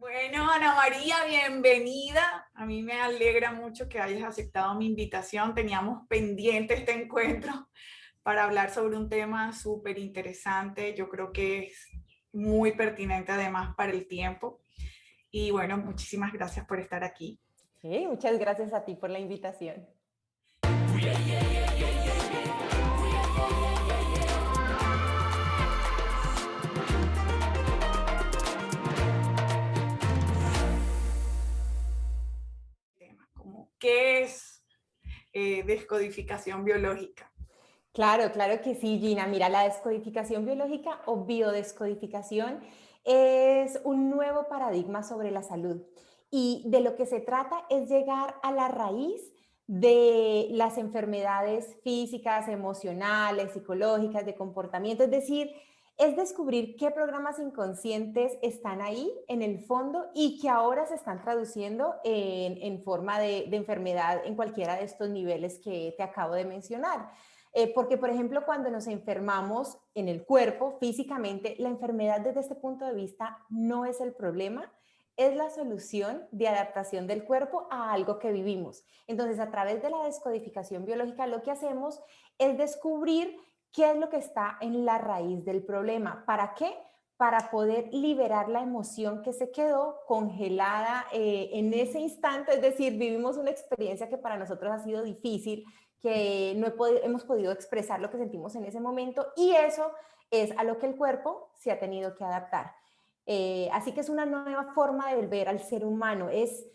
Bueno, Ana María, bienvenida. A mí me alegra mucho que hayas aceptado mi invitación. Teníamos pendiente este encuentro para hablar sobre un tema súper interesante. Yo creo que es muy pertinente además para el tiempo. Y bueno, muchísimas gracias por estar aquí. Muchas gracias a ti por la invitación. Como, ¿qué es descodificación biológica? Claro que sí, Gina. Mira, la descodificación biológica o biodescodificación es un nuevo paradigma sobre la salud. Y de lo que se trata es llegar a la raíz de las enfermedades físicas, emocionales, psicológicas, de comportamiento. Es decir, es descubrir qué programas inconscientes están ahí en el fondo y que ahora se están traduciendo en forma de enfermedad en cualquiera de estos niveles que te acabo de mencionar. Porque, por ejemplo, cuando nos enfermamos en el cuerpo físicamente, la enfermedad desde este punto de vista no es el problema, es la solución de adaptación del cuerpo a algo que vivimos. Entonces, a través de la descodificación biológica, lo que hacemos es descubrir qué es lo que está en la raíz del problema. ¿Para qué? Para poder liberar la emoción que se quedó congelada en ese instante, es decir, vivimos una experiencia que para nosotros ha sido difícil, que no hemos podido expresar lo que sentimos en ese momento y eso es a lo que el cuerpo se ha tenido que adaptar. Así que es una nueva forma de ver al ser humano, es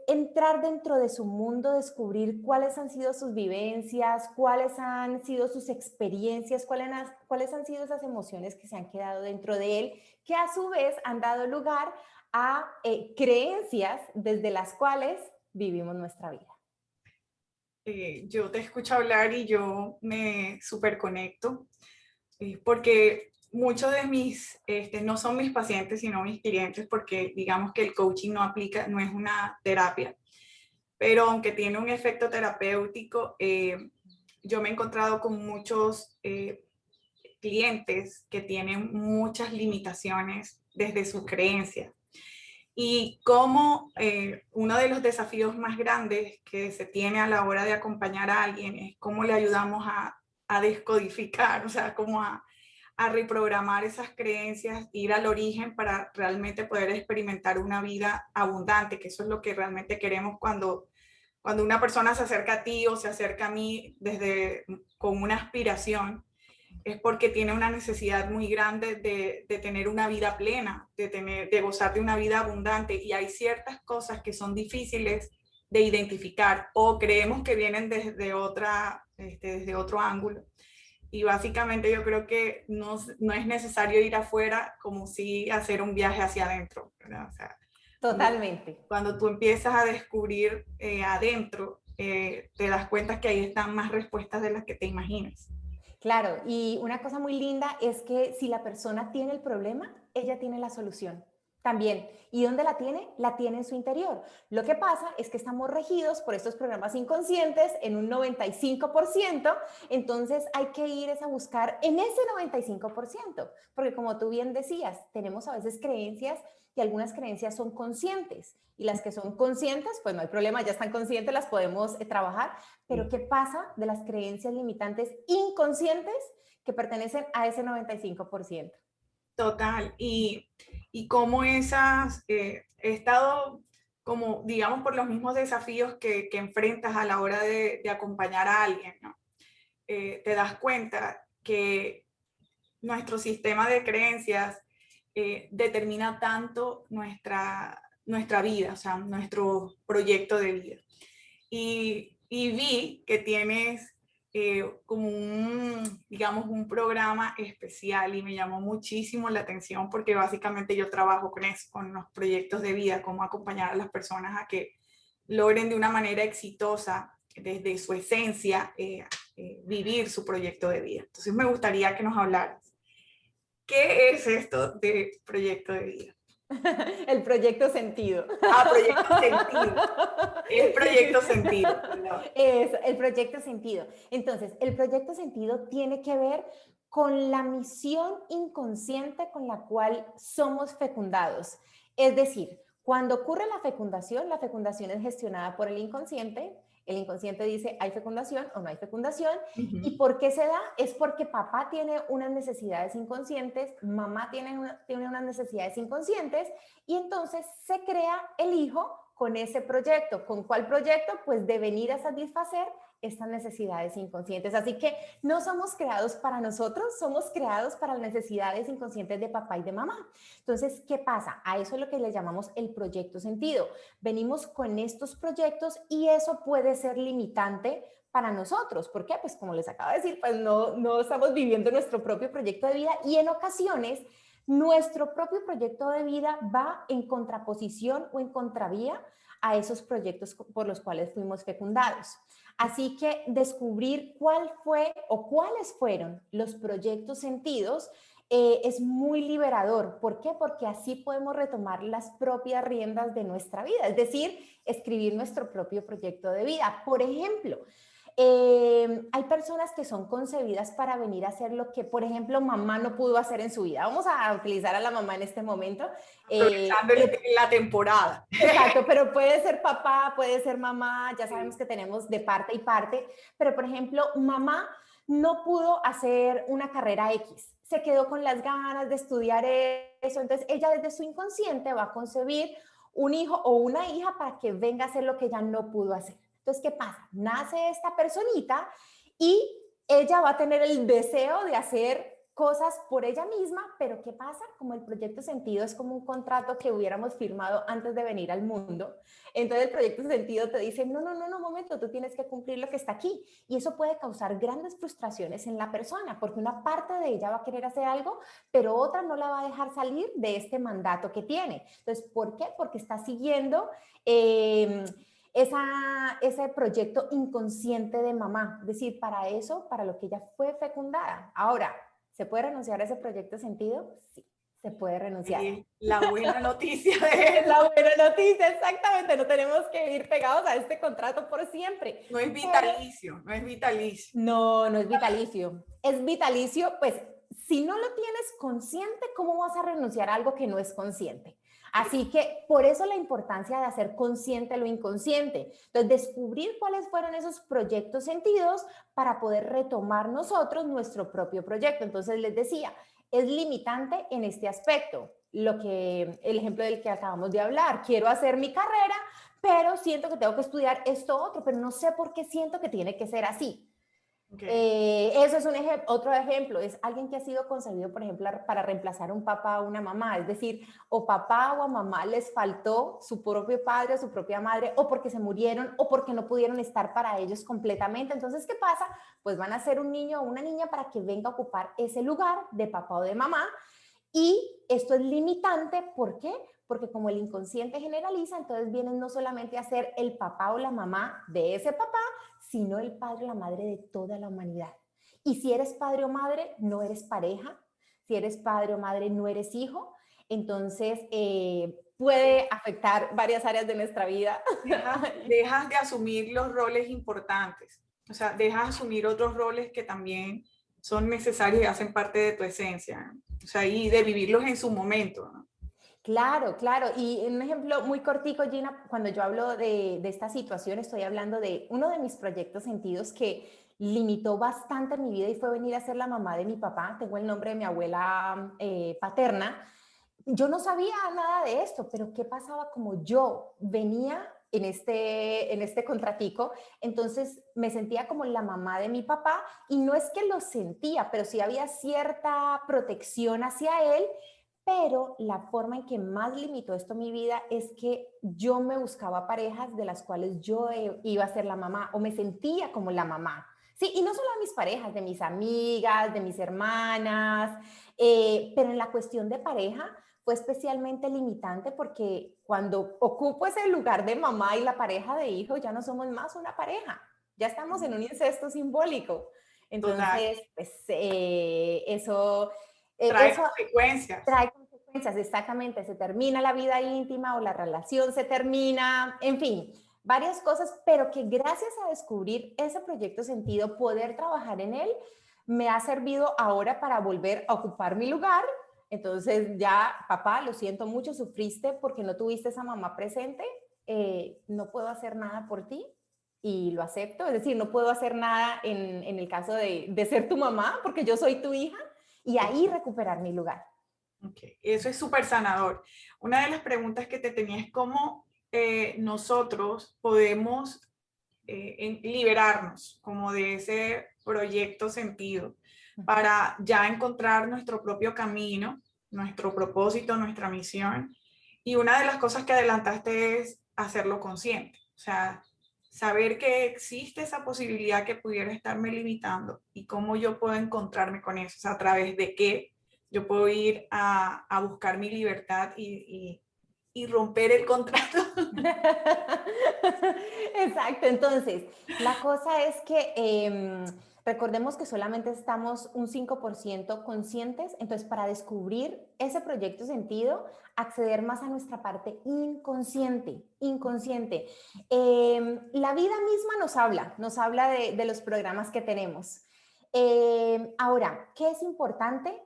entrar dentro de su mundo, descubrir cuáles han sido sus vivencias, cuáles han sido sus experiencias, cuáles han sido esas emociones que se han quedado dentro de él, que a su vez han dado lugar a creencias desde las cuales vivimos nuestra vida. Yo te escucho hablar y yo me súper conecto, porque muchos de mis, no son mis pacientes, sino mis clientes, porque digamos que el coaching no aplica, no es una terapia, pero aunque tiene un efecto terapéutico, yo me he encontrado con muchos clientes que tienen muchas limitaciones desde sus creencias. Y como uno de los desafíos más grandes que se tiene a la hora de acompañar a alguien es cómo le ayudamos a descodificar, o sea, cómo a reprogramar esas creencias, ir al origen para realmente poder experimentar una vida abundante, que eso es lo que realmente queremos cuando una persona se acerca a ti o se acerca a mí desde con una aspiración, es porque tiene una necesidad muy grande de tener una vida plena, de gozar de una vida abundante, y hay ciertas cosas que son difíciles de identificar o creemos que vienen desde otro ángulo. Y básicamente yo creo que no es necesario ir afuera como si hacer un viaje hacia adentro, ¿verdad? O sea, Totalmente. cuando tú empiezas a descubrir adentro, te das cuenta que ahí están más respuestas de las que te imaginas. Claro, y una cosa muy linda es que si la persona tiene el problema, ella tiene la solución también. ¿Y dónde la tiene? La tiene en su interior. Lo que pasa es que estamos regidos por estos programas inconscientes en un 95%, entonces hay que ir a buscar en ese 95%, porque como tú bien decías, tenemos a veces creencias y algunas creencias son conscientes y las que son conscientes, pues no hay problema, ya están conscientes, las podemos trabajar, pero ¿qué pasa de las creencias limitantes inconscientes que pertenecen a ese 95%? Total, y como esas, he estado como, digamos, por los mismos desafíos que enfrentas a la hora de acompañar a alguien, ¿no? Te das cuenta que nuestro sistema de creencias determina tanto nuestra vida, o sea, nuestro proyecto de vida. Y vi que tienes como digamos, un programa especial y me llamó muchísimo la atención porque básicamente yo trabajo con eso, con los proyectos de vida, cómo acompañar a las personas a que logren de una manera exitosa, desde su esencia, vivir su proyecto de vida. Entonces me gustaría que nos hablaras. ¿Qué es esto de proyecto de vida? El proyecto sentido. Ah, proyecto sentido. Es Sí, sí, proyecto sí. sentido, perdón. Es el proyecto sentido. Entonces, el proyecto sentido tiene que ver con la misión inconsciente con la cual somos fecundados. Es decir, cuando ocurre la fecundación es gestionada por el inconsciente dice hay fecundación o no hay fecundación. ¿Y Ujú. por qué se da? Es porque papá tiene unas necesidades inconscientes, mamá tiene unas necesidades inconscientes y entonces se crea el hijo con ese proyecto. ¿Con cuál proyecto? Pues de venir a satisfacer estas necesidades inconscientes. Así que no somos creados para nosotros, somos creados para las necesidades inconscientes de papá y de mamá. Entonces, ¿qué pasa? A eso es lo que le llamamos el proyecto sentido. Venimos con estos proyectos y eso puede ser limitante para nosotros. ¿Por qué? Pues como les acabo de decir, pues no estamos viviendo nuestro propio proyecto de vida y en ocasiones nuestro propio proyecto de vida va en contraposición o en contravía a esos proyectos por los cuales fuimos fecundados. Así que descubrir cuál fue o cuáles fueron los proyectos sentidos es muy liberador. ¿Por qué? Porque así podemos retomar las propias riendas de nuestra vida, es decir, escribir nuestro propio proyecto de vida. Por ejemplo, hay personas que son concebidas para venir a hacer lo que, por ejemplo, mamá no pudo hacer en su vida. Vamos a utilizar a la mamá en este momento. Aprovechando la temporada. Exacto, pero puede ser papá, puede ser mamá, ya sabemos que tenemos de parte y parte, pero por ejemplo, mamá no pudo hacer una carrera X, se quedó con las ganas de estudiar eso, entonces ella desde su inconsciente va a concebir un hijo o una hija para que venga a hacer lo que ella no pudo hacer. Entonces, ¿qué pasa? Nace esta personita y ella va a tener el deseo de hacer cosas por ella misma, pero ¿qué pasa? Como el proyecto sentido es como un contrato que hubiéramos firmado antes de venir al mundo, entonces el proyecto sentido te dice, no, momento, tú tienes que cumplir lo que está aquí, y eso puede causar grandes frustraciones en la persona, porque una parte de ella va a querer hacer algo, pero otra no la va a dejar salir de este mandato que tiene. Entonces, ¿por qué? Porque está siguiendo ese proyecto inconsciente de mamá, es decir, para eso, para lo que ella fue fecundada. Ahora, ¿se puede renunciar a ese proyecto sentido? Sí, se puede renunciar. La buena noticia de Es eso. la buena noticia, exactamente. No tenemos que vivir pegados a este contrato por siempre. No es Pero vitalicio, no es vitalicio. no es vitalicio. Es vitalicio, pues si no lo tienes consciente, ¿cómo vas a renunciar a algo que no es consciente? Así que por eso la importancia de hacer consciente lo inconsciente. Entonces, descubrir cuáles fueron esos proyectos sentidos para poder retomar nosotros nuestro propio proyecto. Entonces, les decía, es limitante en este aspecto. El ejemplo del que acabamos de hablar, quiero hacer mi carrera, pero siento que tengo que estudiar esto otro, pero no sé por qué siento que tiene que ser así. Okay. Eso es otro ejemplo, es alguien que ha sido concebido, por ejemplo, para reemplazar a un papá o una mamá, es decir, o papá o a mamá les faltó su propio padre o su propia madre, o porque se murieron, o porque no pudieron estar para ellos completamente. Entonces, ¿qué pasa? Pues van a ser un niño o una niña para que venga a ocupar ese lugar de papá o de mamá, y esto es limitante, ¿por qué? Porque como el inconsciente generaliza, entonces vienen no solamente a ser el papá o la mamá de ese papá, sino el padre o la madre de toda la humanidad. Y si eres padre o madre, no eres pareja. Si eres padre o madre, no eres hijo. Entonces, puede afectar varias áreas de nuestra vida. Dejas de asumir los roles importantes. O sea, dejas de asumir otros roles que también son necesarios y hacen parte de tu esencia. O sea, y de vivirlos en su momento, ¿no? Claro, claro. Y un ejemplo muy cortico, Gina, cuando yo hablo de esta situación, estoy hablando de uno de mis proyectos sentidos que limitó bastante mi vida y fue venir a ser la mamá de mi papá. Tengo el nombre de mi abuela paterna. Yo no sabía nada de esto, pero ¿qué pasaba? Como yo venía en este contratico, entonces me sentía como la mamá de mi papá y no es que lo sentía, pero sí había cierta protección hacia él, pero la forma en que más limitó esto mi vida es que yo me buscaba parejas de las cuales yo iba a ser la mamá o me sentía como la mamá. Sí, y no solo a mis parejas, de mis amigas, de mis hermanas, pero en la cuestión de pareja fue especialmente limitante porque cuando ocupo ese lugar de mamá y la pareja de hijo, ya no somos más una pareja, ya estamos en un incesto simbólico. Total. Entonces, pues eso, Trae eso consecuencias. trae consecuencias, exactamente, se termina la vida íntima o la relación se termina, en fin, varias cosas, pero que gracias a descubrir ese proyecto sentido, poder trabajar en él, me ha servido ahora para volver a ocupar mi lugar. Entonces ya, papá, lo siento mucho, sufriste porque no tuviste esa mamá presente, no puedo hacer nada por ti y lo acepto. Es decir, no puedo hacer nada en el caso de ser tu mamá porque yo soy tu hija y ahí recuperar mi lugar. Ok, eso es súper sanador. Una de las preguntas que te tenía es cómo nosotros podemos liberarnos como de ese proyecto sentido para ya encontrar nuestro propio camino, nuestro propósito, nuestra misión. Y una de las cosas que adelantaste es hacerlo consciente, o sea, saber que existe esa posibilidad que pudiera estarme limitando y cómo yo puedo encontrarme con eso, o sea, a través de qué yo puedo ir a buscar mi libertad y romper el contrato. Exacto, entonces, la cosa es que recordemos que solamente estamos un 5% conscientes, entonces para descubrir ese proyecto sentido, acceder más a nuestra parte inconsciente, inconsciente. La vida misma nos habla de los programas que tenemos. Ahora, ¿qué es importante?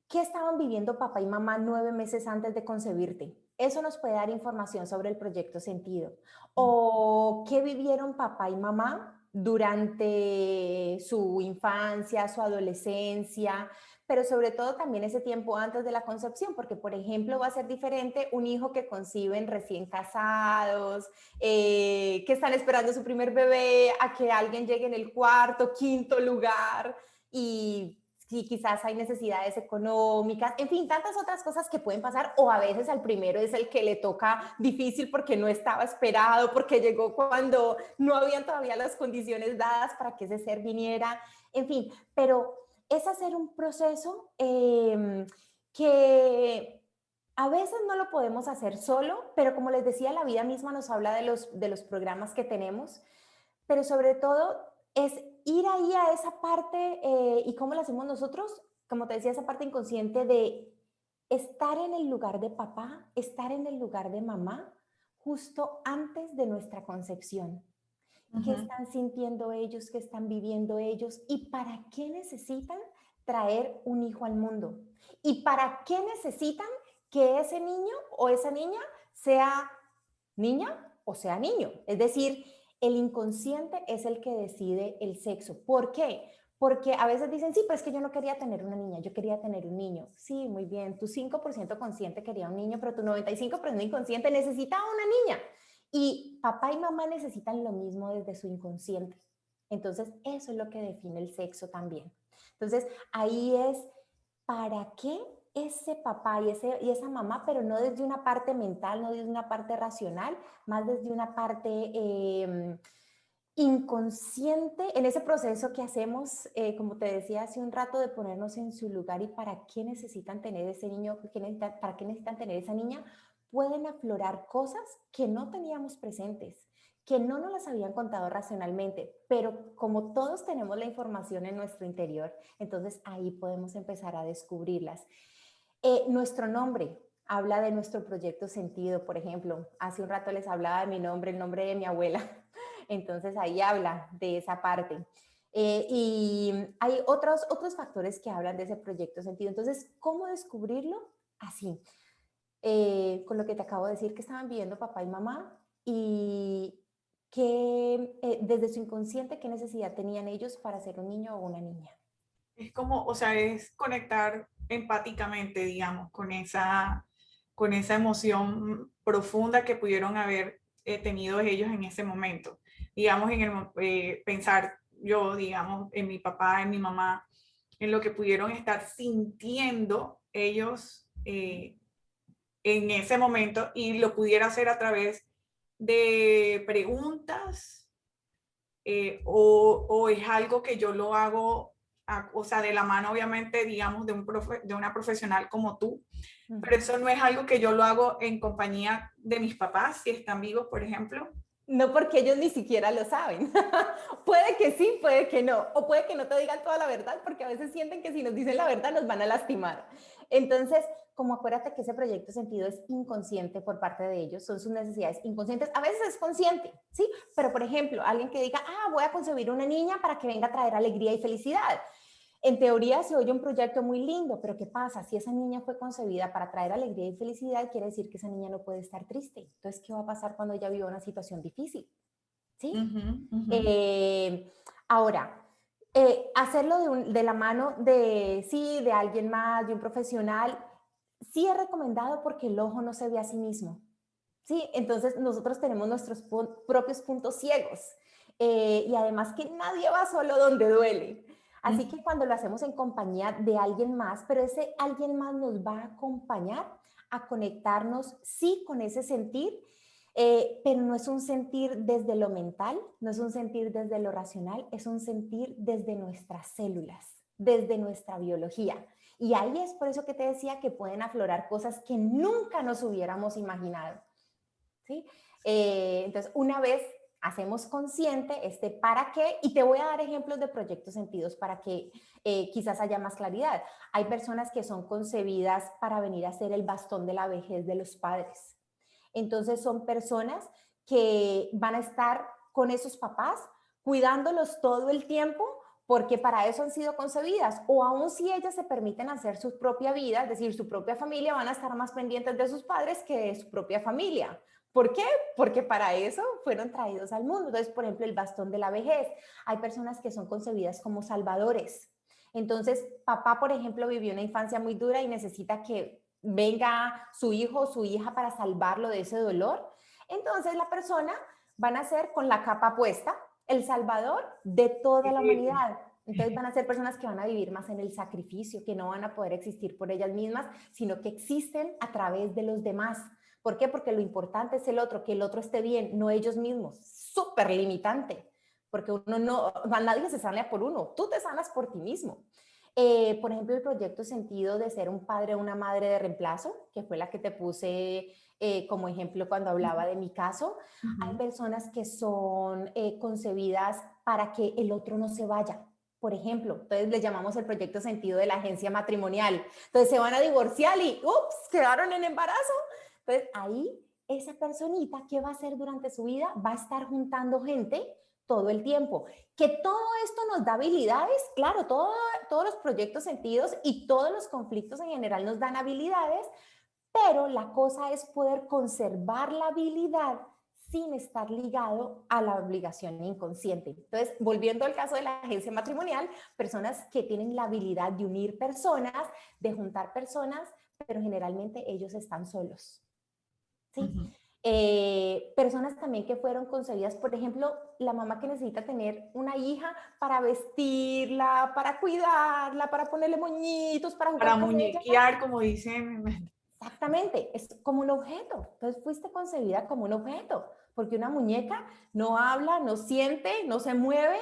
¿Qué estaban viviendo papá y mamá 9 meses antes de concebirte? Eso nos puede dar información sobre el proyecto sentido. O qué vivieron papá y mamá durante su infancia, su adolescencia, pero sobre todo también ese tiempo antes de la concepción, porque por ejemplo va a ser diferente un hijo que conciben recién casados, que están esperando su primer bebé, a que alguien llegue en el cuarto, quinto lugar y sí, quizás hay necesidades económicas, en fin, tantas otras cosas que pueden pasar, o a veces al primero es el que le toca difícil porque no estaba esperado, porque llegó cuando no habían todavía las condiciones dadas para que ese ser viniera, en fin, pero es hacer un proceso que a veces no lo podemos hacer solo, pero como les decía, la vida misma nos habla de los programas que tenemos, pero sobre todo es ir ahí a esa parte y cómo lo hacemos nosotros, como te decía, esa parte inconsciente de estar en el lugar de papá, estar en el lugar de mamá, justo antes de nuestra concepción. ¿Qué Ujú. están sintiendo ellos? ¿Qué están viviendo ellos? ¿Y para qué necesitan traer un hijo al mundo? ¿Y para qué necesitan que ese niño o esa niña sea niña o sea niño? Es decir, el inconsciente es el que decide el sexo. ¿Por qué? Porque a veces dicen, sí, pero es que yo no quería tener una niña, yo quería tener un niño. Sí, muy bien, tu 5% consciente quería un niño, pero tu 95% inconsciente necesitaba una niña. Y papá y mamá necesitan lo mismo desde su inconsciente. Entonces, eso es lo que define el sexo también. Entonces, ahí es, ¿para qué ese papá y esa mamá? Pero no desde una parte mental, no desde una parte racional, más desde una parte inconsciente, en ese proceso que hacemos, como te decía hace un rato, de ponernos en su lugar y para qué necesitan tener ese niño, para qué necesitan tener esa niña, pueden aflorar cosas que no teníamos presentes, que no nos las habían contado racionalmente, pero como todos tenemos la información en nuestro interior, entonces ahí podemos empezar a descubrirlas. Nuestro nombre habla de nuestro proyecto sentido, por ejemplo. Hace un rato les hablaba de mi nombre, el nombre de mi abuela. Entonces ahí habla de esa parte. Y hay otros factores que hablan de ese proyecto sentido. Entonces, ¿cómo descubrirlo? Así, con lo que te acabo de decir, que estaban viviendo papá y mamá y que desde su inconsciente, qué necesidad tenían ellos para ser un niño o una niña. Es como, o sea, es conectar empáticamente, digamos, con esa emoción profunda que pudieron haber tenido ellos en ese momento. Digamos, pensar yo, digamos, en mi papá, en mi mamá, en lo que pudieron estar sintiendo ellos en ese momento y lo pudiera hacer a través de preguntas o es algo que yo lo hago, o sea, de la mano obviamente, digamos, de una profesional como tú, pero eso no es algo que yo lo hago en compañía de mis papás, si están vivos, por ejemplo. No, porque ellos ni siquiera lo saben. Puede que sí, puede que no. O puede que no te digan toda la verdad, porque a veces sienten que si nos dicen la verdad nos van a lastimar. Entonces, como acuérdate que ese proyecto sentido es inconsciente por parte de ellos, son sus necesidades inconscientes. A veces es consciente, ¿sí? Pero, por ejemplo, alguien que diga, voy a concebir una niña para que venga a traer alegría y felicidad. En teoría se oye un proyecto muy lindo, pero ¿qué pasa? Si esa niña fue concebida para traer alegría y felicidad, quiere decir que esa niña no puede estar triste. Entonces, ¿qué va a pasar cuando ella viva una situación difícil? ¿Sí? Ujú, ujú. Ahora, hacerlo de la mano de, sí, de alguien más, de un profesional, sí es recomendado porque el ojo no se ve a sí mismo. ¿Sí? Entonces nosotros tenemos nuestros propios puntos ciegos y además que nadie va solo donde duele. Así que cuando lo hacemos en compañía de alguien más, pero ese alguien más nos va a acompañar a conectarnos, sí, con ese sentir, pero no es un sentir desde lo mental, no es un sentir desde lo racional, es un sentir desde nuestras células, desde nuestra biología. Y ahí es por eso que te decía que pueden aflorar cosas que nunca nos hubiéramos imaginado. ¿Sí? Entonces, una vez hacemos consciente este para qué, y te voy a dar ejemplos de proyectos sentidos para que quizás haya más claridad. Hay personas que son concebidas para venir a ser el bastón de la vejez de los padres. Entonces, son personas que van a estar con esos papás, cuidándolos todo el tiempo, porque para eso han sido concebidas, o aún si ellas se permiten hacer su propia vida, es decir, su propia familia, van a estar más pendientes de sus padres que de su propia familia. ¿Por qué? Porque para eso fueron traídos al mundo. Entonces, por ejemplo, el bastón de la vejez. Hay personas que son concebidas como salvadores. Entonces, papá, por ejemplo, vivió una infancia muy dura y necesita que venga su hijo o su hija para salvarlo de ese dolor. Entonces, la persona van a ser con la capa puesta, el salvador de toda la humanidad. Entonces van a ser personas que van a vivir más en el sacrificio, que no van a poder existir por ellas mismas, sino que existen a través de los demás. ¿Por qué? Porque lo importante es el otro, que el otro esté bien, no ellos mismos. Súper limitante, porque uno no, a nadie se sana por uno, tú te sanas por ti mismo. Por ejemplo, el proyecto sentido de ser un padre o una madre de reemplazo, que fue la que te puse como ejemplo cuando hablaba de mi caso. Hay personas que son concebidas para que el otro no se vaya. Por ejemplo, entonces le llamamos el proyecto sentido de la agencia matrimonial. Entonces se van a divorciar y ups, quedaron en embarazo. Entonces ahí esa personita, ¿qué va a hacer durante su vida? Va a estar juntando gente todo el tiempo. Que todo esto nos da habilidades, claro, todos los proyectos sentidos y todos los conflictos en general nos dan habilidades, pero la cosa es poder conservar la habilidad sin estar ligado a la obligación inconsciente. Entonces, volviendo al caso de la agencia matrimonial, personas que tienen la habilidad de unir personas, de juntar personas, pero generalmente ellos están solos. ¿Sí? Personas también que fueron concebidas, por ejemplo, la mamá que necesita tener una hija para vestirla, para cuidarla, para ponerle moñitos, para Para jugar con ella. muñequear, como dicen. Exactamente, es como un objeto. Entonces fuiste concebida como un objeto, porque una muñeca no habla, no siente, no se mueve.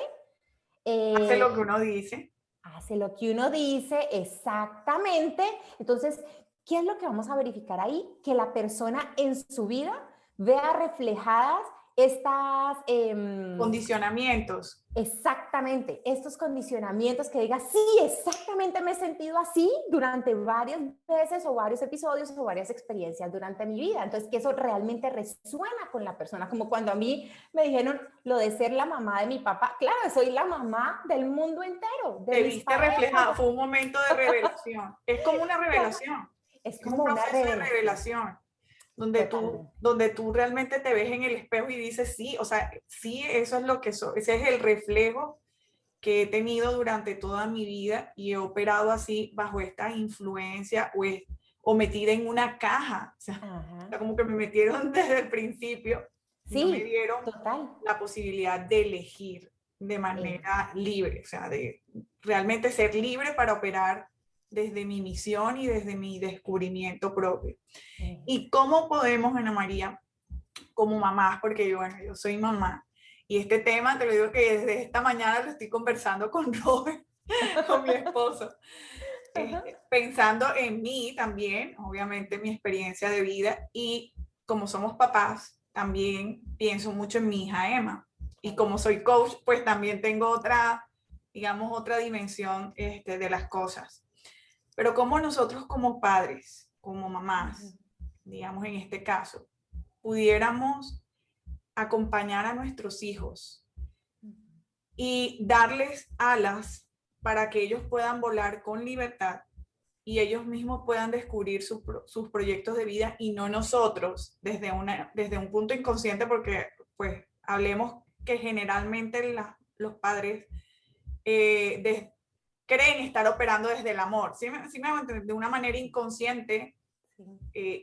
Hace eh, lo que uno dice. Hace lo que uno dice exactamente. Entonces, ¿qué es lo que vamos a verificar ahí? Que la persona en su vida vea reflejadas estas, Condicionamientos. exactamente, estos condicionamientos, que diga, sí, exactamente me he sentido así durante varias veces o varios episodios o varias experiencias durante mi vida. Entonces, que eso realmente resuena con la persona, como cuando a mí me dijeron lo de ser la mamá de mi papá. Claro, soy la mamá del mundo entero, de Te mis viste parejas. reflejado, fue un momento de revelación. Es como una Claro, revelación, es es un como una proceso de revelación, revelación, totalmente. donde tú realmente te ves en el espejo y dices, sí, o sea, sí, eso es lo que soy, ese es el reflejo que he tenido durante toda mi vida y he operado así bajo esta influencia o metida en una caja, o sea, Ajá. como que me metieron desde el principio y no me Sí, dieron total. la posibilidad de elegir de manera libre, o sea, de realmente ser libre para operar desde mi misión y desde mi descubrimiento propio. ¿Y cómo podemos, Ana María, como mamás, porque yo, bueno, yo soy mamá, y este tema te lo digo que desde esta mañana lo estoy conversando con Robert, con mi esposo, pensando en mí también, obviamente mi experiencia de vida, y como somos papás, también pienso mucho en mi hija Emma. Y como soy coach, pues también tengo otra, digamos, otra dimensión de las cosas. Pero como nosotros como padres, como mamás, digamos en este caso, pudiéramos acompañar a nuestros hijos y darles alas para que ellos puedan volar con libertad y ellos mismos puedan descubrir sus proyectos de vida y no nosotros desde un punto inconsciente, porque pues hablemos que generalmente los padres creen estar operando desde el amor, ¿sí? De una manera inconsciente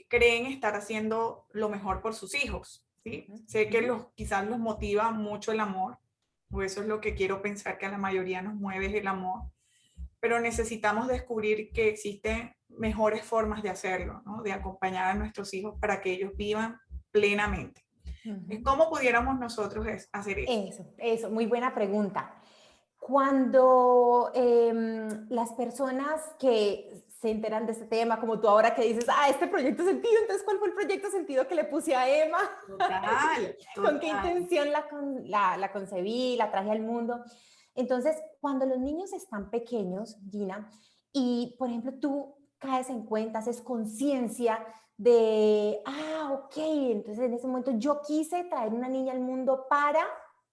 creen estar haciendo lo mejor por sus hijos, ¿sí? Sé que quizás los motiva mucho el amor, o eso es lo que quiero pensar, que a la mayoría nos mueve es el amor, pero necesitamos descubrir que existen mejores formas de hacerlo, ¿no? De acompañar a nuestros hijos para que ellos vivan plenamente. ¿Cómo pudiéramos nosotros hacer eso? Eso, muy buena pregunta. Cuando las personas que se enteran de este tema, como tú ahora que dices, este proyecto sentido, entonces, ¿cuál fue el proyecto sentido que le puse a Emma? Total. ¿Con qué intención la concebí, la traje al mundo? Entonces, cuando los niños están pequeños, Gina, y por ejemplo tú caes en cuenta, haces conciencia de, ok, entonces en ese momento yo quise traer una niña al mundo para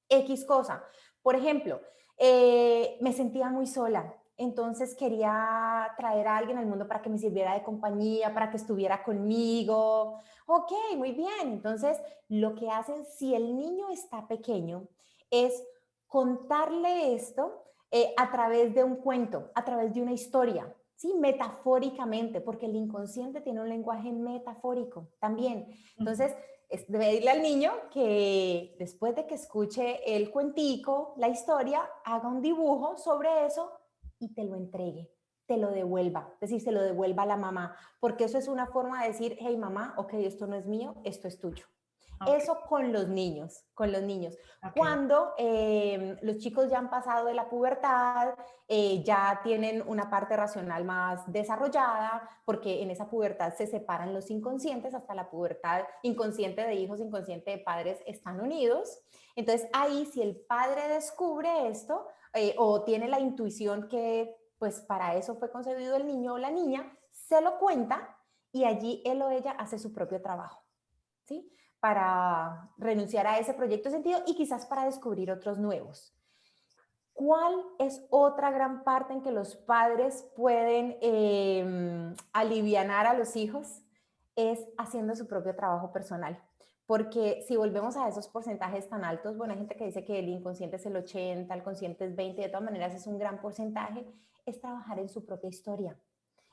X cosa. Por ejemplo, me sentía muy sola, entonces quería traer a alguien al mundo para que me sirviera de compañía, para que estuviera conmigo. Ok, muy bien. Entonces, lo que hacen si el niño está pequeño es contarle esto a través de un cuento, a través de una historia, ¿sí? Metafóricamente, porque el inconsciente tiene un lenguaje metafórico también. Entonces, debe decirle al niño que después de que escuche el cuentico, la historia, haga un dibujo sobre eso y te lo entregue, te lo devuelva, es decir, se lo devuelva a la mamá, porque eso es una forma de decir, hey mamá, ok, esto no es mío, esto es tuyo. Okay. Eso con los niños, con los niños. Okay. Cuando los chicos ya han pasado de la pubertad, ya tienen una parte racional más desarrollada, porque en esa pubertad se separan los inconscientes, hasta la pubertad inconsciente de hijos, inconsciente de padres están unidos. Entonces ahí si el padre descubre esto o tiene la intuición que pues para eso fue concebido el niño o la niña, se lo cuenta y allí él o ella hace su propio trabajo, ¿sí? Para renunciar a ese proyecto de sentido y quizás para descubrir otros nuevos. ¿Cuál es otra gran parte en que los padres pueden alivianar a los hijos? Es haciendo su propio trabajo personal. Porque si volvemos a esos porcentajes tan altos, bueno, hay gente que dice que el inconsciente es el 80, el consciente es 20, de todas maneras es un gran porcentaje, es trabajar en su propia historia,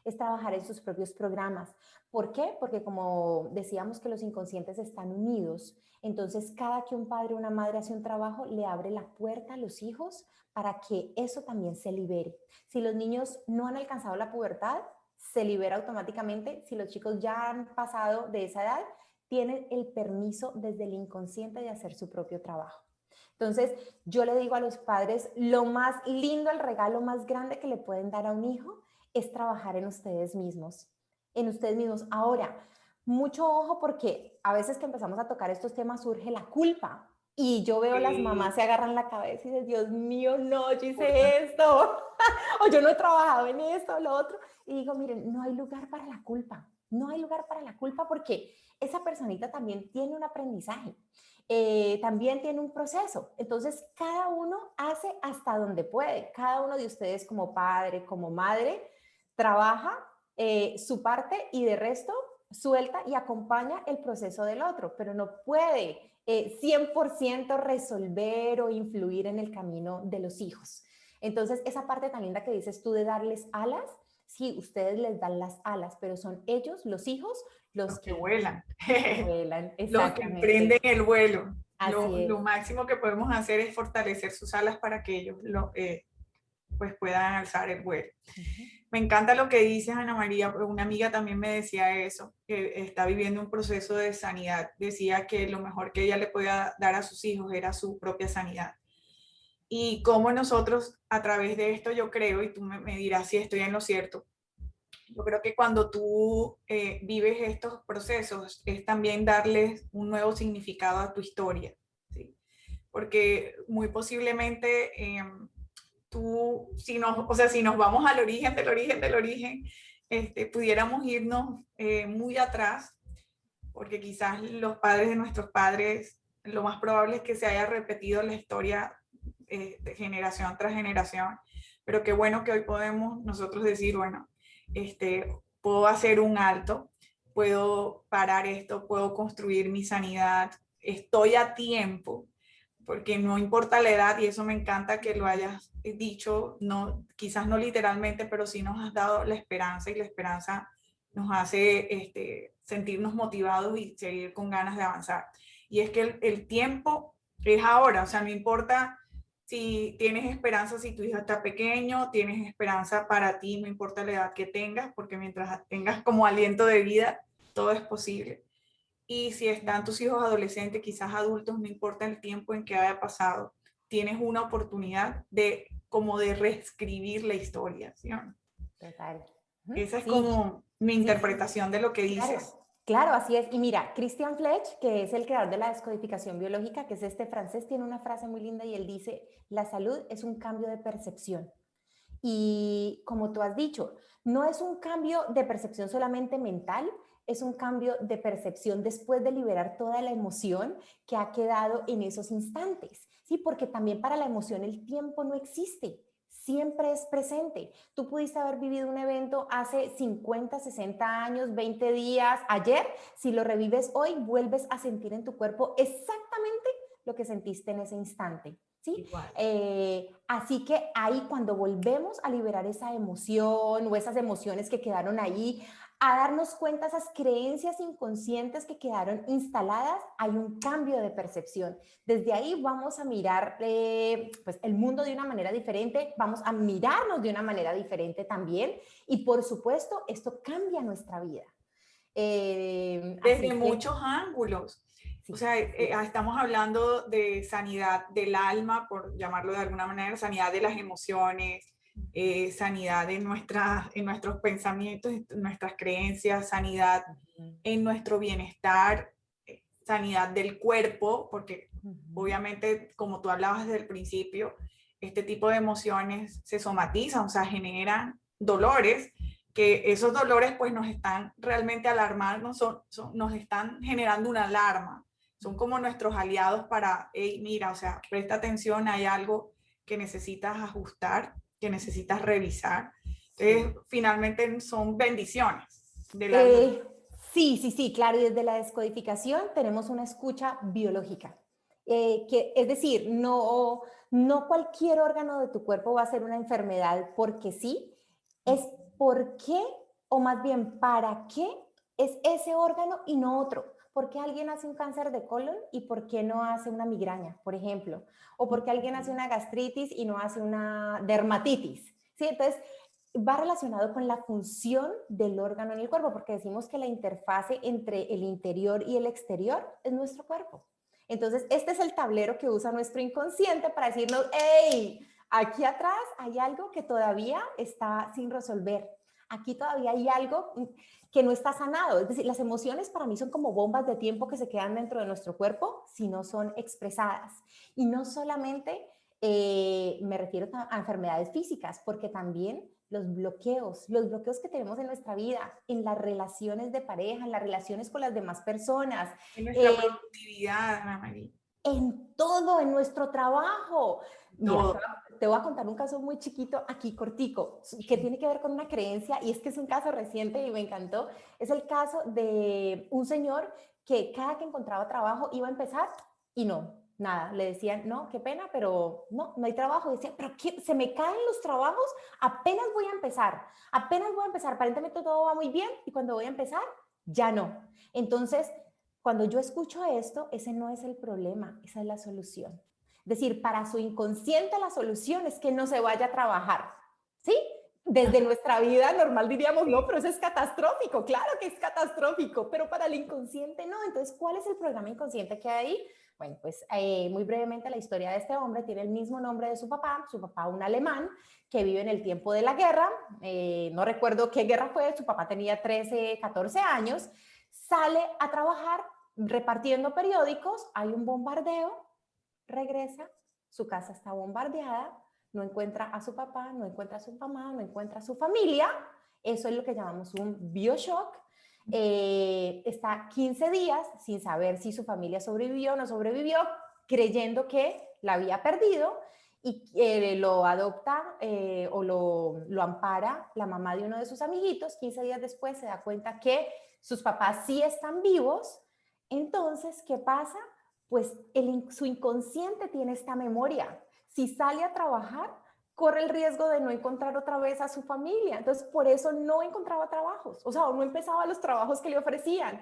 es trabajar en sus propios programas. ¿Por qué? Porque como decíamos que los inconscientes están unidos, entonces cada que un padre o una madre hace un trabajo, le abre la puerta a los hijos para que eso también se libere. Si los niños no han alcanzado la pubertad, se libera automáticamente. Si los chicos ya han pasado de esa edad, tienen el permiso desde el inconsciente de hacer su propio trabajo. Entonces, yo le digo a los padres, lo más lindo, el regalo más grande que le pueden dar a un hijo es trabajar en ustedes mismos. En ustedes mismos. Ahora, mucho ojo porque a veces que empezamos a tocar estos temas surge la culpa. Y yo veo las mamás se agarran la cabeza y dicen, Dios mío, no, yo hice esto. O yo no he trabajado en esto o lo otro. Y digo, miren, no hay lugar para la culpa. No hay lugar para la culpa porque esa personita también tiene un aprendizaje. También tiene un proceso. Entonces, cada uno hace hasta donde puede. Cada uno de ustedes como padre, como madre, trabaja su parte y de resto suelta y acompaña el proceso del otro, pero no puede 100% resolver o influir en el camino de los hijos. Entonces, esa parte tan linda que dices tú de darles alas, sí, ustedes les dan las alas, pero son ellos, los hijos, los que vuelan. Vuelan, Los que emprenden el vuelo. Lo máximo que podemos hacer es fortalecer sus alas para que ellos pues puedan alzar el vuelo. Me encanta lo que dices, Ana María, porque una amiga también me decía eso, que está viviendo un proceso de sanidad. Decía que lo mejor que ella le podía dar a sus hijos era su propia sanidad. Y cómo nosotros, a través de esto, yo creo, y tú me dirás si estoy en lo cierto, yo creo que cuando tú vives estos procesos, es también darles un nuevo significado a tu historia, ¿sí? Porque muy posiblemente tú, si nos vamos al origen del origen del origen, pudiéramos irnos muy atrás, porque quizás los padres de nuestros padres, lo más probable es que se haya repetido la historia de generación tras generación, pero qué bueno que hoy podemos nosotros decir, bueno, puedo hacer un alto, puedo parar esto, puedo construir mi sanidad, estoy a tiempo, porque no importa la edad, y eso me encanta que lo hayas dicho, no, quizás no literalmente, pero sí nos has dado la esperanza, y la esperanza nos hace sentirnos motivados y seguir con ganas de avanzar. Y es que el tiempo es ahora, o sea, no importa si tienes esperanza, si tu hijo está pequeño, tienes esperanza para ti, no importa la edad que tengas, porque mientras tengas como aliento de vida, todo es posible. Y si están tus hijos adolescentes, quizás adultos, no importa el tiempo en que haya pasado, tienes una oportunidad de como de reescribir la historia, ¿sí? Total. Esa es Sí, como mi sí, sí. interpretación de lo que Claro, dices. claro, así es. Y mira, Christian Fletch, que es el creador de la descodificación biológica, que es este francés, tiene una frase muy linda y él dice, la salud es un cambio de percepción. Y como tú has dicho, no es un cambio de percepción solamente mental, es un cambio de percepción después de liberar toda la emoción que ha quedado en esos instantes, ¿sí? Porque también para la emoción el tiempo no existe, siempre es presente. Tú pudiste haber vivido un evento hace 50, 60 años, 20 días, ayer, si lo revives hoy, vuelves a sentir en tu cuerpo exactamente lo que sentiste en ese instante. ¿Sí? Igual. Así que ahí cuando volvemos a liberar esa emoción o esas emociones que quedaron ahí, a darnos cuenta esas creencias inconscientes que quedaron instaladas, hay un cambio de percepción. Desde ahí vamos a mirar pues el mundo de una manera diferente, vamos a mirarnos de una manera diferente también y por supuesto esto cambia nuestra vida. Desde Así que muchos ángulos. O sí, sea, así es. estamos hablando de sanidad del alma, por llamarlo de alguna manera, sanidad de las emociones, sanidad en nuestros pensamientos, en nuestras creencias, sanidad en nuestro bienestar, sanidad del cuerpo, porque obviamente, como tú hablabas desde el principio, este tipo de emociones se somatizan, o sea, generan dolores, que esos dolores pues nos están realmente alarmando, nos están generando una alarma, son como nuestros aliados para, hey, mira, o sea, presta atención, hay algo que necesitas ajustar, que necesitas revisar. Entonces, Sí. finalmente son bendiciones de la vida. Eh, sí, sí, sí, claro, y desde la descodificación tenemos una escucha biológica. Es decir, no cualquier órgano de tu cuerpo va a ser una enfermedad porque sí, es por qué, o más bien para qué es ese órgano y no otro. ¿Por qué alguien hace un cáncer de colon y por qué no hace una migraña, por ejemplo? ¿O por qué alguien hace una gastritis y no hace una dermatitis? ¿Sí? Entonces, va relacionado con la función del órgano en el cuerpo, porque decimos que la interfase entre el interior y el exterior es nuestro cuerpo. Entonces, este es el tablero que usa nuestro inconsciente para decirnos, hey, aquí atrás hay algo que todavía está sin resolver. Aquí todavía hay algo que no está sanado. Es decir, las emociones para mí son como bombas de tiempo que se quedan dentro de nuestro cuerpo si no son expresadas. Y no solamente me refiero a enfermedades físicas, porque también los bloqueos que tenemos en nuestra vida, en las relaciones de pareja, en las relaciones con las demás personas, En nuestra eh, productividad, Ana María, en todo, en nuestro trabajo. Mira, todo. te voy a contar un caso muy chiquito, aquí cortico, que tiene que ver con una creencia, y es que es un caso reciente y me encantó. Es el caso de un señor que cada que encontraba trabajo iba a empezar y no, nada. Le decían, no, qué pena, pero no hay trabajo. Y decían, pero ¿qué? Se me caen los trabajos, apenas voy a empezar. Aparentemente todo va muy bien y cuando voy a empezar, ya no. Entonces, cuando yo escucho esto, ese no es el problema, esa es la solución. Es decir, para su inconsciente la solución es que no se vaya a trabajar, ¿sí? Desde nuestra vida normal diríamos, no, pero eso es catastrófico, claro que es catastrófico, pero para el inconsciente no. Entonces, ¿cuál es el programa inconsciente que hay ahí? Bueno, pues muy brevemente la historia de este hombre tiene el mismo nombre de su papá un alemán que vive en el tiempo de la guerra, no recuerdo qué guerra fue, su papá tenía 13, 14 años, sale a trabajar repartiendo periódicos, hay un bombardeo, regresa, su casa está bombardeada, no encuentra a su papá, no encuentra a su mamá, no encuentra a su familia, eso es lo que llamamos un bioshock, está 15 días sin saber si su familia sobrevivió o no sobrevivió, creyendo que la había perdido y lo adopta o lo ampara la mamá de uno de sus amiguitos. 15 días después se da cuenta que sus papás sí están vivos. Entonces, ¿qué pasa? Pues su inconsciente tiene esta memoria. Si sale a trabajar, corre el riesgo de no encontrar otra vez a su familia. Entonces, por eso no encontraba trabajos, o sea, no empezaba los trabajos que le ofrecían.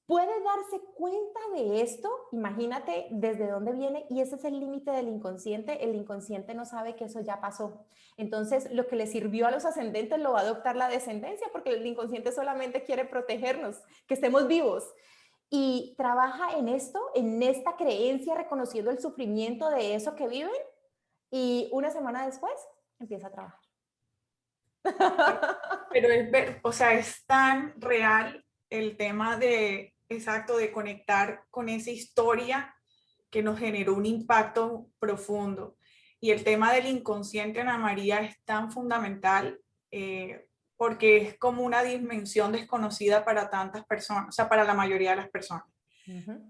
Puede darse cuenta de esto, imagínate desde dónde viene, y ese es el límite del inconsciente. El inconsciente no sabe que eso ya pasó. Entonces, lo que le sirvió a los ascendentes lo va a adoptar la descendencia, porque el inconsciente solamente quiere protegernos, que estemos vivos. Y trabaja en esto, en esta creencia, reconociendo el sufrimiento de eso que viven, y una semana después empieza a trabajar. Pero o sea, es tan real el tema de, exacto, de conectar con esa historia que nos generó un impacto profundo. Y el tema del inconsciente, Ana María, es tan fundamental porque es como una dimensión desconocida para tantas personas, o sea, para la mayoría de las personas.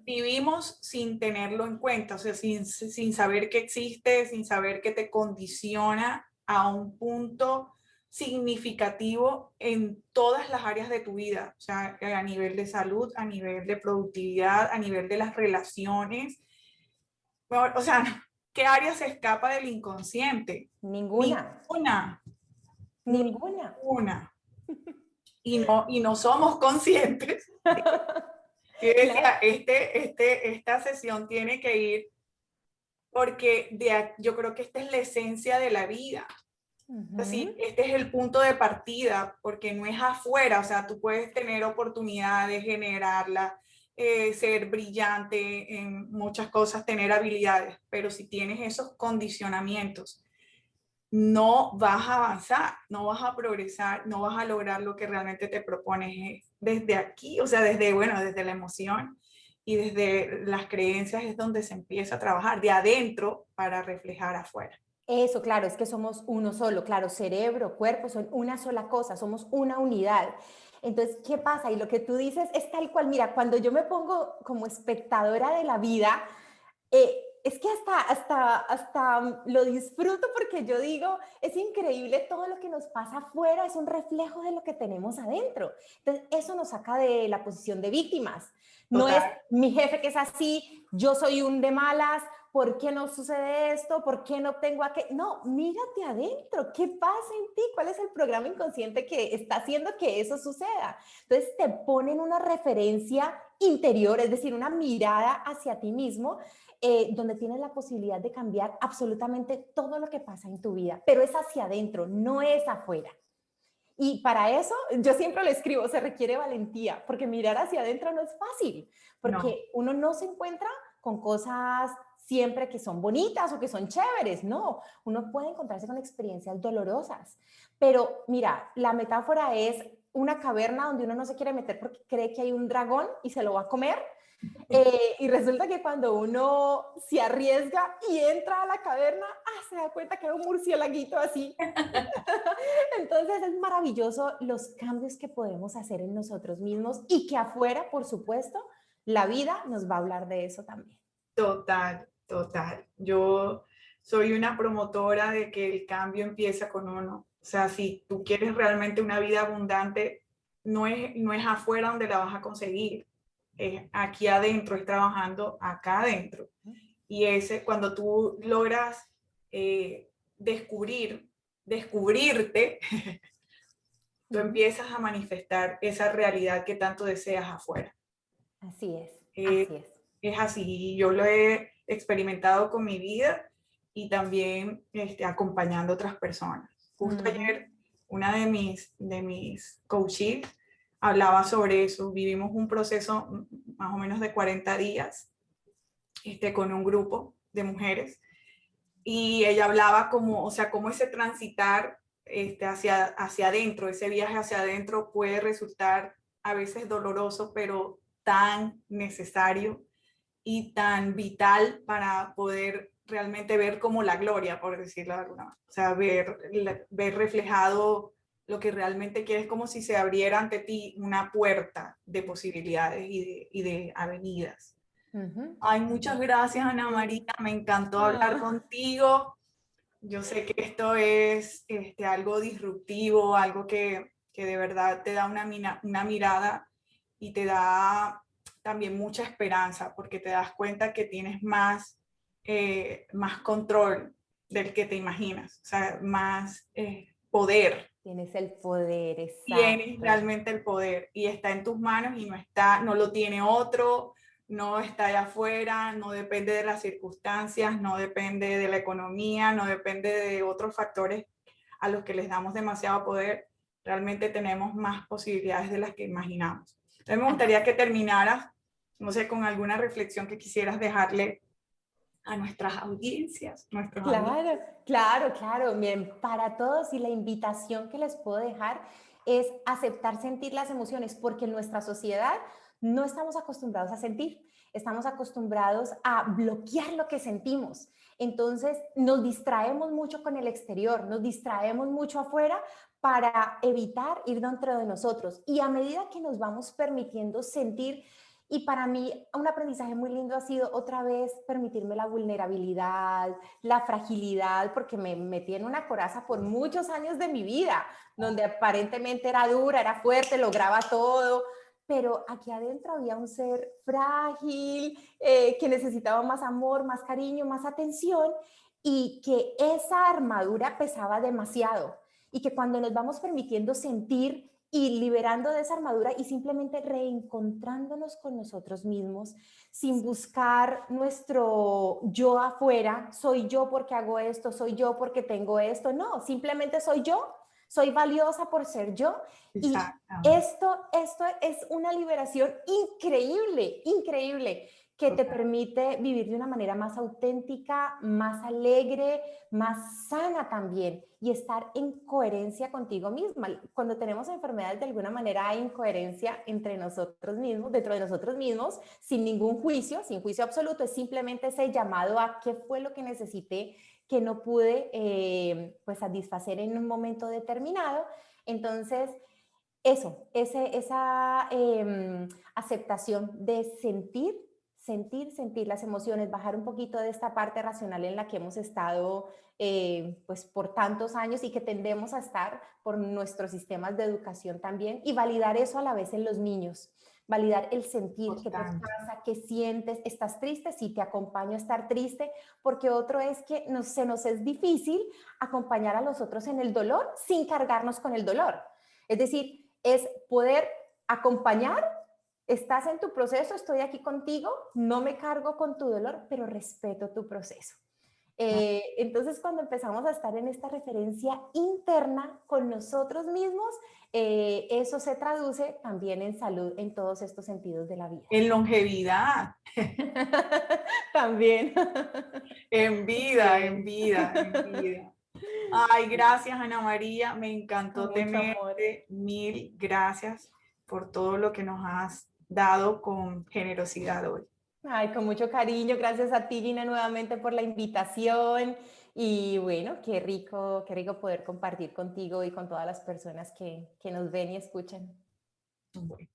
Vivimos sin tenerlo en cuenta, o sea, sin saber que existe, sin saber que te condiciona a un punto significativo en todas las áreas de tu vida, o sea, a nivel de salud, a nivel de productividad, a nivel de las relaciones. O sea, ¿qué área se escapa del inconsciente? Ninguna. Ninguna, Ninguna. ninguna. Y no somos conscientes. Yo Claro. decía, esta sesión tiene que ir porque yo creo que esta es la esencia de la vida. Así, este es el punto de partida, porque no es afuera, o sea, tú puedes tener oportunidades, generarla, ser brillante en muchas cosas, tener habilidades, pero si tienes esos condicionamientos, no vas a avanzar, no vas a progresar, no vas a lograr lo que realmente te propones. Desde aquí, o sea, desde la emoción y desde las creencias es donde se empieza a trabajar, de adentro para reflejar afuera. Eso, claro, es que somos uno solo, claro, cerebro, cuerpo, son una sola cosa, somos una unidad. Entonces, ¿qué pasa? Y lo que tú dices es tal cual, mira, cuando yo me pongo como espectadora de la vida, es que hasta lo disfruto porque yo digo, es increíble todo lo que nos pasa afuera, es un reflejo de lo que tenemos adentro. Entonces, eso nos saca de la posición de víctimas. No es Total. mi jefe que es así, yo soy un de malas, ¿por qué no sucede esto? ¿Por qué no tengo aquello? No, mírate adentro, ¿qué pasa en ti? ¿Cuál es el programa inconsciente que está haciendo que eso suceda? Entonces, te ponen una referencia interior, es decir, una mirada hacia ti mismo, donde tienes la posibilidad de cambiar absolutamente todo lo que pasa en tu vida, pero es hacia adentro, no es afuera. Y para eso, yo siempre lo escribo, se requiere valentía, porque mirar hacia adentro no es fácil, No, porque uno no se encuentra con cosas siempre que son bonitas o que son chéveres, no, uno puede encontrarse con experiencias dolorosas, pero mira, la metáfora es una caverna donde uno no se quiere meter porque cree que hay un dragón y se lo va a comer, y resulta que cuando uno se arriesga y entra a la caverna, se da cuenta que hay un murciélaguito así. Entonces es maravilloso los cambios que podemos hacer en nosotros mismos y que afuera, por supuesto, la vida nos va a hablar de eso también. total, total. Yo soy una promotora de que el cambio empieza con uno. O sea, si tú quieres realmente una vida abundante, no es afuera donde la vas a conseguir. Es aquí adentro, es trabajando acá adentro. Y cuando tú logras descubrirte, tú empiezas a manifestar esa realidad que tanto deseas afuera. Así es, Eh, así es. es así, yo lo he experimentado con mi vida y también acompañando a otras personas. Justo ayer, una de mis coaches hablaba sobre eso. Vivimos un proceso más o menos de 40 días con un grupo de mujeres y ella hablaba como, o sea, cómo ese transitar hacia adentro, ese viaje hacia adentro puede resultar a veces doloroso, pero tan necesario y tan vital para poder realmente ver como la gloria, por decirlo de alguna manera. O sea, ver reflejado lo que realmente quieres, como si se abriera ante ti una puerta de posibilidades y de avenidas. Ay, muchas gracias, Ana María. Me encantó hablar contigo. Yo sé que esto es algo disruptivo, algo que de verdad te da una mirada y te da también mucha esperanza, porque te das cuenta que tienes más control del que te imaginas, o sea, más poder. Tienes el poder, Tienes exacto. realmente el poder y está en tus manos y no lo tiene otro, no está allá afuera, no depende de las circunstancias, no depende de la economía, no depende de otros factores a los que les damos demasiado poder. Realmente tenemos más posibilidades de las que imaginamos. Entonces me gustaría que terminaras, no sé, con alguna reflexión que quisieras dejarle a nuestras audiencias, nuestros amigos. Claro, claro, claro. Miren, para todos y la invitación que les puedo dejar es aceptar sentir las emociones, porque en nuestra sociedad no estamos acostumbrados a sentir, estamos acostumbrados a bloquear lo que sentimos. Entonces nos distraemos mucho con el exterior, nos distraemos mucho afuera para evitar ir dentro de nosotros. Y a medida que nos vamos permitiendo sentir, y para mí un aprendizaje muy lindo ha sido otra vez permitirme la vulnerabilidad, la fragilidad, porque me metí en una coraza por muchos años de mi vida, donde aparentemente era dura, era fuerte, lograba todo, pero aquí adentro había un ser frágil, que necesitaba más amor, más cariño, más atención, y que esa armadura pesaba demasiado, y que cuando nos vamos permitiendo sentir y liberando de esa armadura y simplemente reencontrándonos con nosotros mismos, sin buscar nuestro yo afuera, soy yo porque hago esto, soy yo porque tengo esto, no, simplemente soy yo, soy valiosa por ser yo. Y Exactamente. esto es una liberación increíble, increíble, que te permite vivir de una manera más auténtica, más alegre, más sana también, y estar en coherencia contigo misma. Cuando tenemos enfermedades, de alguna manera hay incoherencia entre nosotros mismos, dentro de nosotros mismos, sin ningún juicio, sin juicio absoluto, es simplemente ese llamado a qué fue lo que necesité, que no pude pues satisfacer en un momento determinado. Entonces, esa aceptación de sentir las emociones, bajar un poquito de esta parte racional en la que hemos estado pues por tantos años y que tendemos a estar por nuestros sistemas de educación también, y validar eso a la vez en los niños. Validar el sentir, qué te Total. pasa, qué sientes, estás triste, sí, te acompaño a estar triste, porque otro es que se nos es difícil acompañar a los otros en el dolor sin cargarnos con el dolor. Es decir, es poder acompañar, estás en tu proceso, estoy aquí contigo, no me cargo con tu dolor, pero respeto tu proceso. Entonces, cuando empezamos a estar en esta referencia interna con nosotros mismos, eso se traduce también en salud en todos estos sentidos de la vida. En longevidad. También. En vida, en Sí. vida, en vida. Ay, gracias, Ana María. Me Con encantó mucho amor. tenerte. Mil gracias por todo lo que nos has dado con generosidad hoy. Ay, con mucho cariño. Gracias a ti, Gina, nuevamente por la invitación. Y bueno, qué rico poder compartir contigo y con todas las personas que nos ven y escuchan. Bueno.